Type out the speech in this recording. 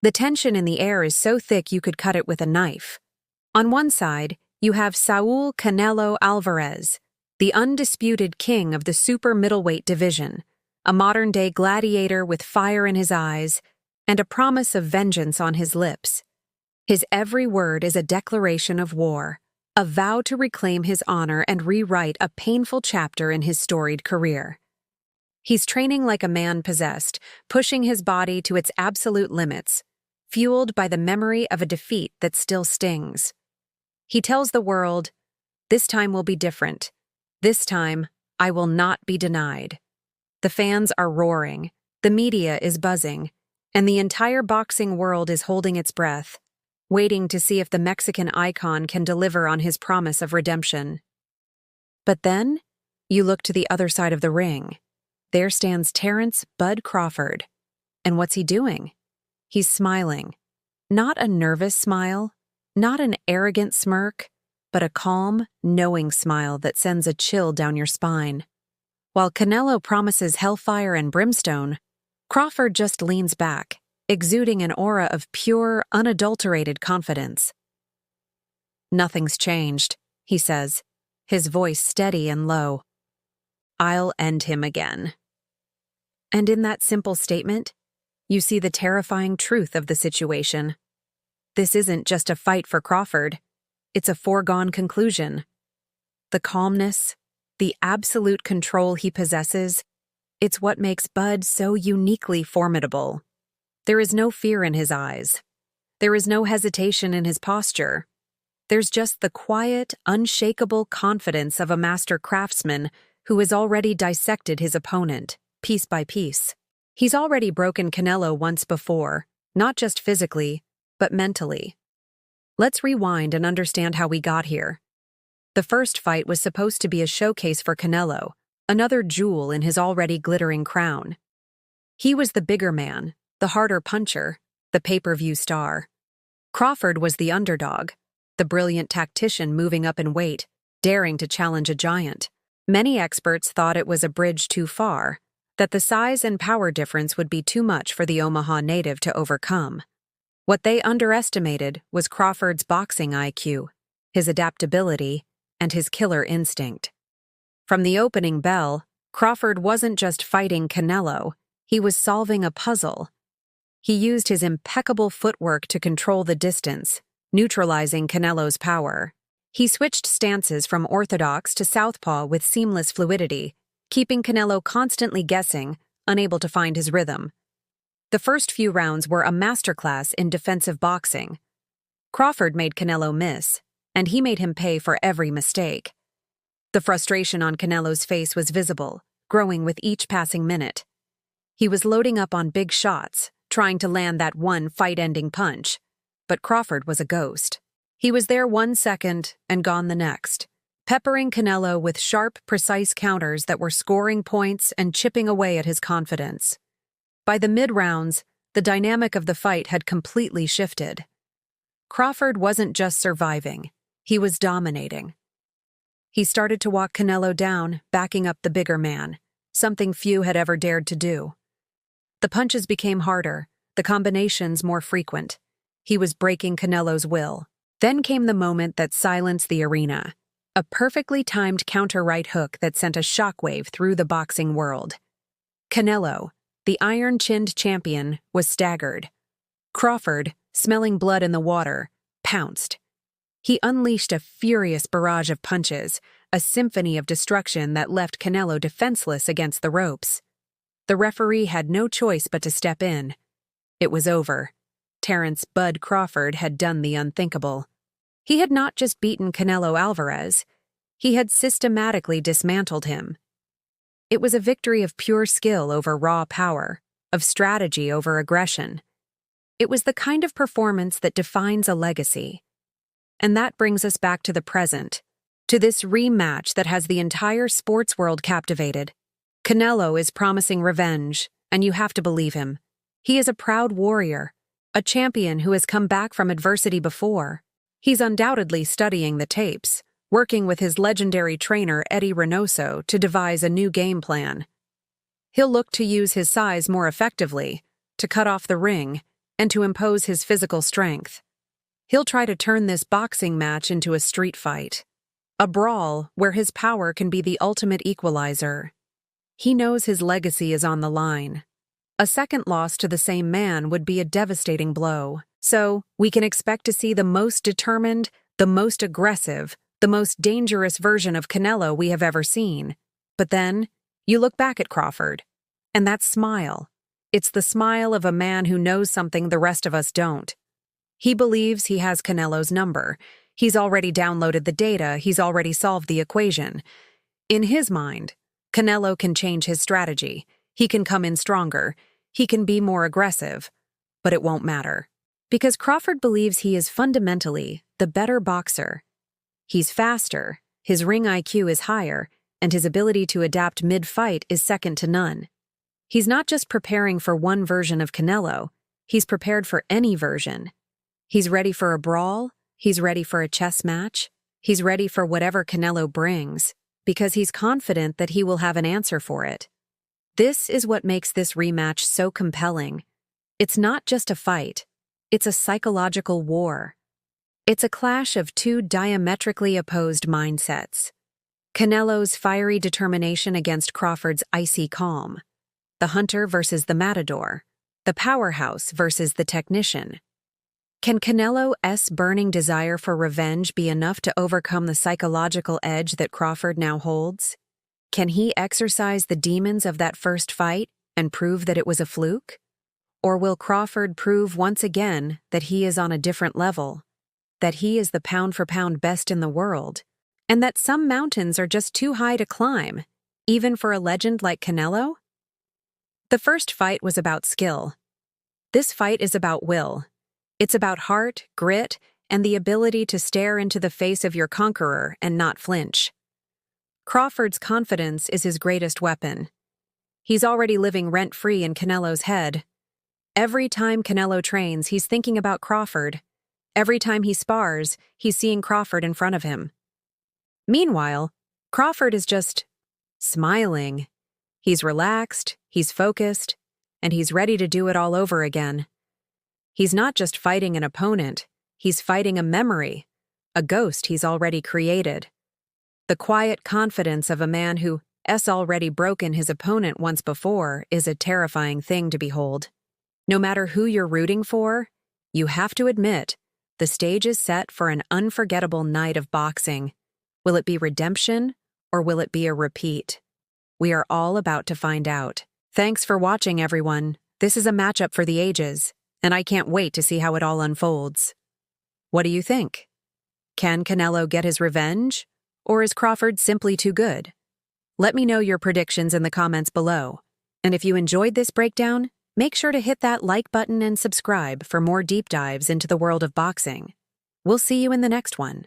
The tension in the air is so thick you could cut it with a knife. On one side, you have Saul Canelo Álvarez, the undisputed king of the super middleweight division, a modern-day gladiator with fire in his eyes and a promise of vengeance on his lips. His every word is a declaration of war, a vow to reclaim his honor and rewrite a painful chapter in his storied career. He's training like a man possessed, pushing his body to its absolute limits, fueled by the memory of a defeat that still stings. He tells the world, "This time will be different. This time, I will not be denied." The fans are roaring, the media is buzzing, and the entire boxing world is holding its breath, waiting to see if the Mexican icon can deliver on his promise of redemption. But then, you look to the other side of the ring. There stands Terence "Bud" Crawford. And what's he doing? He's smiling. Not a nervous smile, not an arrogant smirk, but a calm, knowing smile that sends a chill down your spine. While Canelo promises hellfire and brimstone, Crawford just leans back, exuding an aura of pure, unadulterated confidence. "Nothing's changed," he says, his voice steady and low. "I'll end him again." And in that simple statement, you see the terrifying truth of the situation. This isn't just a fight for Crawford, it's a foregone conclusion. The calmness, the absolute control he possesses, it's what makes Bud so uniquely formidable. There is no fear in his eyes. There is no hesitation in his posture. There's just the quiet, unshakable confidence of a master craftsman who has already dissected his opponent, piece by piece. He's already broken Canelo once before, not just physically, but mentally. Let's rewind and understand how we got here. The first fight was supposed to be a showcase for Canelo, another jewel in his already glittering crown. He was the bigger man, the harder puncher, the pay-per-view star. Crawford was the underdog, the brilliant tactician moving up in weight, daring to challenge a giant. Many experts thought it was a bridge too far, that the size and power difference would be too much for the Omaha native to overcome. What they underestimated was Crawford's boxing IQ, his adaptability, and his killer instinct. From the opening bell, Crawford wasn't just fighting Canelo, he was solving a puzzle. He used his impeccable footwork to control the distance, neutralizing Canelo's power. He switched stances from orthodox to southpaw with seamless fluidity, keeping Canelo constantly guessing, unable to find his rhythm. The first few rounds were a masterclass in defensive boxing. Crawford made Canelo miss, and he made him pay for every mistake. The frustration on Canelo's face was visible, growing with each passing minute. He was loading up on big shots, trying to land that one fight-ending punch, but Crawford was a ghost. He was there 1 second and gone the next, peppering Canelo with sharp, precise counters that were scoring points and chipping away at his confidence. By the mid-rounds, the dynamic of the fight had completely shifted. Crawford wasn't just surviving, he was dominating. He started to walk Canelo down, backing up the bigger man, something few had ever dared to do. The punches became harder, the combinations more frequent. He was breaking Canelo's will. Then came the moment that silenced the arena. A perfectly timed counter right hook that sent a shockwave through the boxing world. Canelo, the iron-chinned champion, was staggered. Crawford, smelling blood in the water, pounced. He unleashed a furious barrage of punches, a symphony of destruction that left Canelo defenseless against the ropes. The referee had no choice but to step in. It was over. Terence "Bud" Crawford had done the unthinkable. He had not just beaten Canelo Álvarez, he had systematically dismantled him. It was a victory of pure skill over raw power, of strategy over aggression. It was the kind of performance that defines a legacy. And that brings us back to the present, to this rematch that has the entire sports world captivated. Canelo is promising revenge, and you have to believe him. He is a proud warrior, a champion who has come back from adversity before. He's undoubtedly studying the tapes, working with his legendary trainer Eddie Reynoso to devise a new game plan. He'll look to use his size more effectively, to cut off the ring, and to impose his physical strength. He'll try to turn this boxing match into a street fight, a brawl where his power can be the ultimate equalizer. He knows his legacy is on the line. A second loss to the same man would be a devastating blow. So, we can expect to see the most determined, the most aggressive, the most dangerous version of Canelo we have ever seen. But then, you look back at Crawford, and that smile. It's the smile of a man who knows something the rest of us don't. He believes he has Canelo's number. He's already downloaded the data, he's already solved the equation. In his mind, Canelo can change his strategy. He can come in stronger. He can be more aggressive. But it won't matter. Because Crawford believes he is fundamentally the better boxer. He's faster, his ring IQ is higher, and his ability to adapt mid-fight is second to none. He's not just preparing for one version of Canelo, he's prepared for any version. He's ready for a brawl, he's ready for a chess match, he's ready for whatever Canelo brings, because he's confident that he will have an answer for it. This is what makes this rematch so compelling. It's not just a fight. It's a psychological war. It's a clash of two diametrically opposed mindsets. Canelo's fiery determination against Crawford's icy calm. The hunter versus the matador. The powerhouse versus the technician. Can Canelo's burning desire for revenge be enough to overcome the psychological edge that Crawford now holds? Can he exorcise the demons of that first fight and prove that it was a fluke? Or will Crawford prove once again that he is on a different level, that he is the pound-for-pound best in the world, and that some mountains are just too high to climb, even for a legend like Canelo? The first fight was about skill. This fight is about will. It's about heart, grit, and the ability to stare into the face of your conqueror and not flinch. Crawford's confidence is his greatest weapon. He's already living rent-free in Canelo's head. Every time Canelo trains, he's thinking about Crawford. Every time he spars, he's seeing Crawford in front of him. Meanwhile, Crawford is just smiling. He's relaxed, he's focused, and he's ready to do it all over again. He's not just fighting an opponent, he's fighting a memory, a ghost he's already created. The quiet confidence of a man who has already broken his opponent once before is a terrifying thing to behold. No matter who you're rooting for, you have to admit, the stage is set for an unforgettable night of boxing. Will it be redemption, or will it be a repeat? We are all about to find out. Thanks for watching, everyone. This is a matchup for the ages, and I can't wait to see how it all unfolds. What do you think? Can Canelo get his revenge, or is Crawford simply too good? Let me know your predictions in the comments below. And if you enjoyed this breakdown, make sure to hit that like button and subscribe for more deep dives into the world of boxing. We'll see you in the next one.